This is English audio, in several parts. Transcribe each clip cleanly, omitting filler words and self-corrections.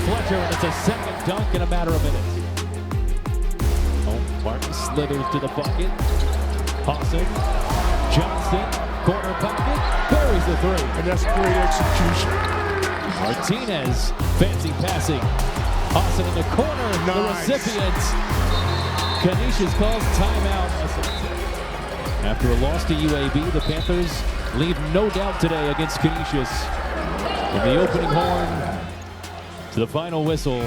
Fletcher, and it's a second dunk in a matter of minutes. Oh, Martin slithers to the bucket. Awesome. Johnson, corner pocket, buries the three. And that's great execution. Martinez, fancy passing. Awesome in the corner, nice. The recipient. Canisius calls timeout. After a loss to UAB, the Panthers leave no doubt today against Canisius. In the opening horn to the final whistle,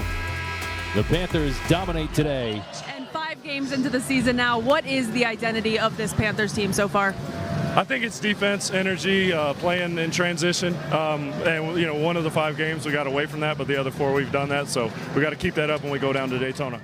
the Panthers dominate today. And 5 games into the season now, what is the identity of this Panthers team so far? I think it's defense, energy, playing in transition, and you know, one of the 5 games we got away from that, but the other 4 we've done that. So we got to keep that up when we go down to Daytona.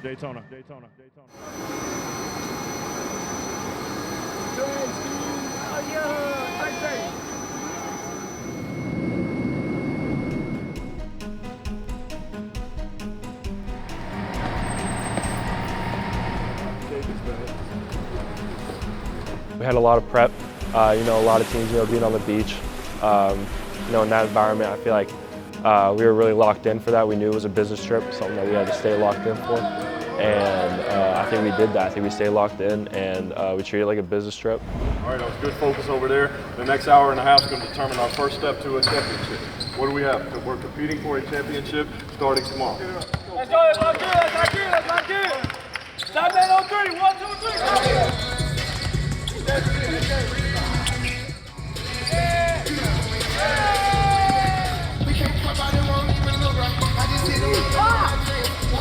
We had a lot of prep. You know, a lot of teams, being on the beach. In that environment, I feel like we were really locked in for that. We knew it was a business trip, something that we had to stay locked in for. And I think we did that. I think we stayed locked in, and we treated it like a business trip. All right, that was good focus over there. The next hour and a half is going to determine our first step to a championship. What do we have? We're competing for a championship starting tomorrow. Let's go, let's lock in, let's lock in, let's lock in. Stop that on 3, 1, 2, 3.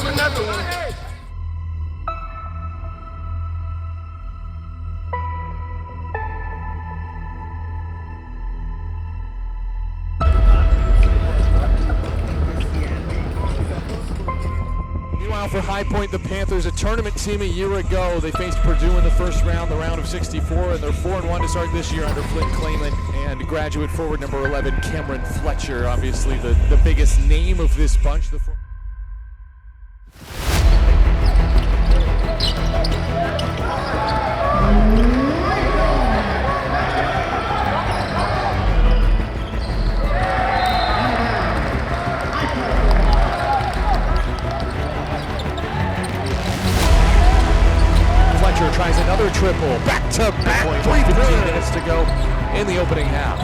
Another one. Meanwhile, for High Point, the Panthers, a tournament team a year ago. They faced Purdue in the first round, the round of 64, and they're 4-1 to start this year under Flynn Clayman and graduate forward number 11, Cameron Fletcher, obviously the biggest name of this bunch. Tries another triple, back-to-back, 15 minutes to go in the opening half.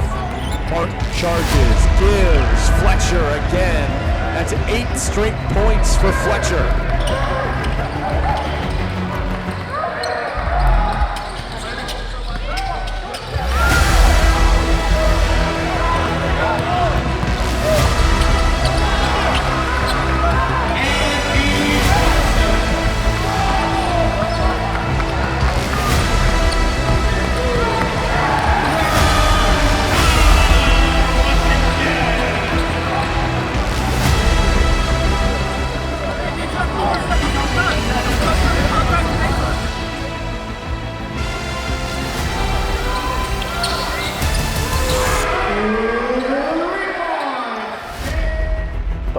Martin charges, gives, Fletcher again. That's 8 straight points for Fletcher.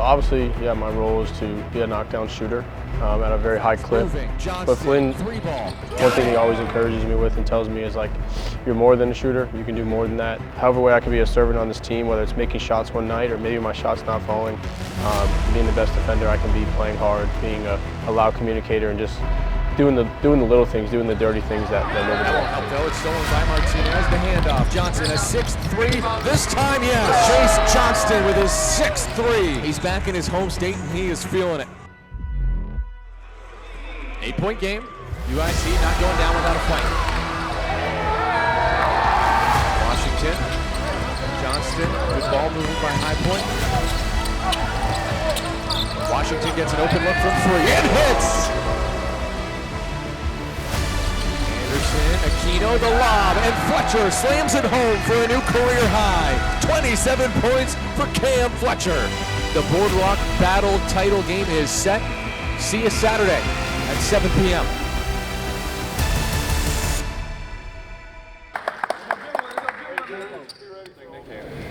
Obviously, yeah, my role is to be a knockdown shooter at a very high clip. But Flynn, one thing he always encourages me with and tells me is like, you're more than a shooter, you can do more than that. However way I can be a servant on this team, whether it's making shots one night or maybe my shot's not falling, being the best defender I can be, playing hard, being a loud communicator, and just doing the little things, doing the dirty things that nobody wants. Though it's stolen by Martinez, the handoff. Johnson, a 6th 3. This time, yeah, Chase Johnston with his 6th 3. He's back in his home state and he is feeling it. 8-point game. UIC not going down without a fight. Washington, Johnston, good ball movement by High Point. Washington gets an open look from 3 and hits. Aquino the lob, and Fletcher slams it home for a new career high. 27 points for Cam Fletcher. The Boardwalk Battle title game is set. See you Saturday at 7 p.m.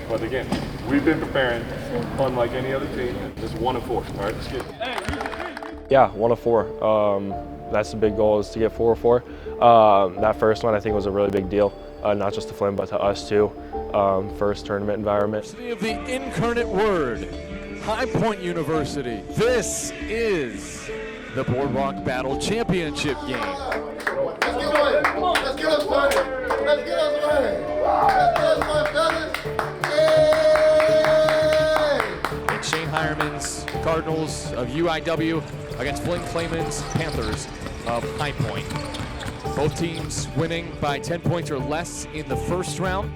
But again, we've been preparing unlike any other team. Just 1 of 4. All right, let's get it. Yeah, 1 of 4. That's the big goal, is to get 4 of 4. That first one I think was a really big deal, not just to Flynn but to us too. First tournament environment. Of the incarnate word, High Point University. This is the Boardwalk Battle Championship game. Let's get away. Let's get us money. Let's get us money. Let's get us money, fellas. Yay! And Shane Hireman's Cardinals of UIW against Flynn Clayman's Panthers of High Point. Both teams winning by 10 points or less in the first round.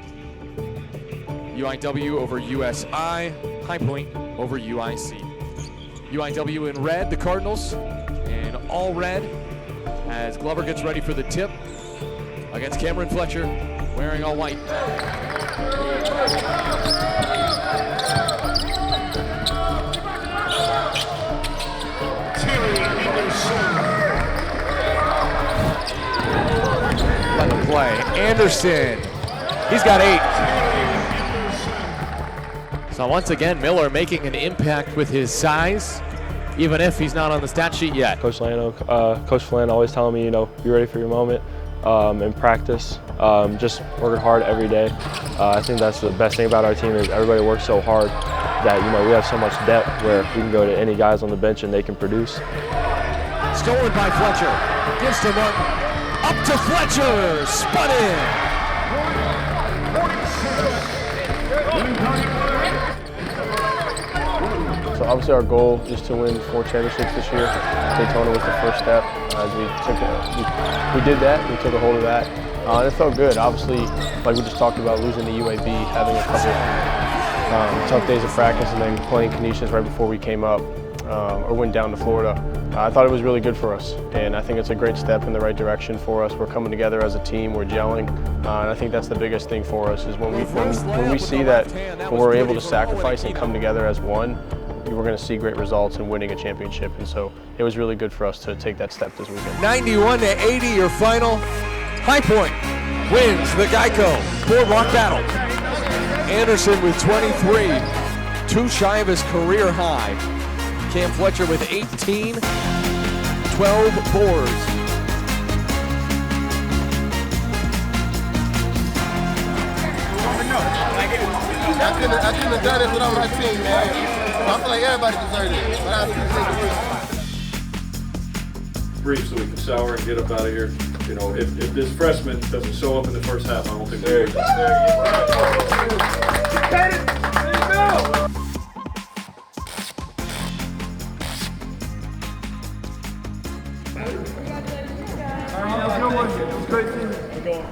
UIW over USI, High Point over UIC. UIW in red, the Cardinals, and all red as Glover gets ready for the tip against Cameron Fletcher, wearing all white. Let him play. Anderson, he's got 8. So once again, Miller making an impact with his size, even if he's not on the stat sheet yet. Coach Flynn always telling me, be ready for your moment in practice. Just working hard every day. I think that's the best thing about our team is everybody works so hard that we have so much depth where we can go to any guys on the bench and they can produce. Stolen by Fletcher. Gives to Martin. Up to Fletcher. Spun in. So obviously our goal is to win 4 championships this year. Daytona was the first step. As we did that, we took a hold of that. And it felt good. Obviously, like we just talked about, losing the UAB, having a couple tough days of practice, and then playing Canisius right before we came up, or went down to Florida. I thought it was really good for us, and I think it's a great step in the right direction for us. We're coming together as a team, we're gelling, and I think that's the biggest thing for us is when we see that when we're able to sacrifice and come together as one, we're going to see great results in winning a championship, and so it was really good for us to take that step this weekend. 91-80 your final. High Point wins the Geico Boardwalk Battle. Anderson with 23, 2 shy of his career high. Cam Fletcher with 18, 12 boards. I couldn't have done this without my team, man. I feel like everybody deserves it, but I appreciate the Brief so we can shower and get up out of here. If this freshman doesn't show up in the first half, I don't think we're Great team.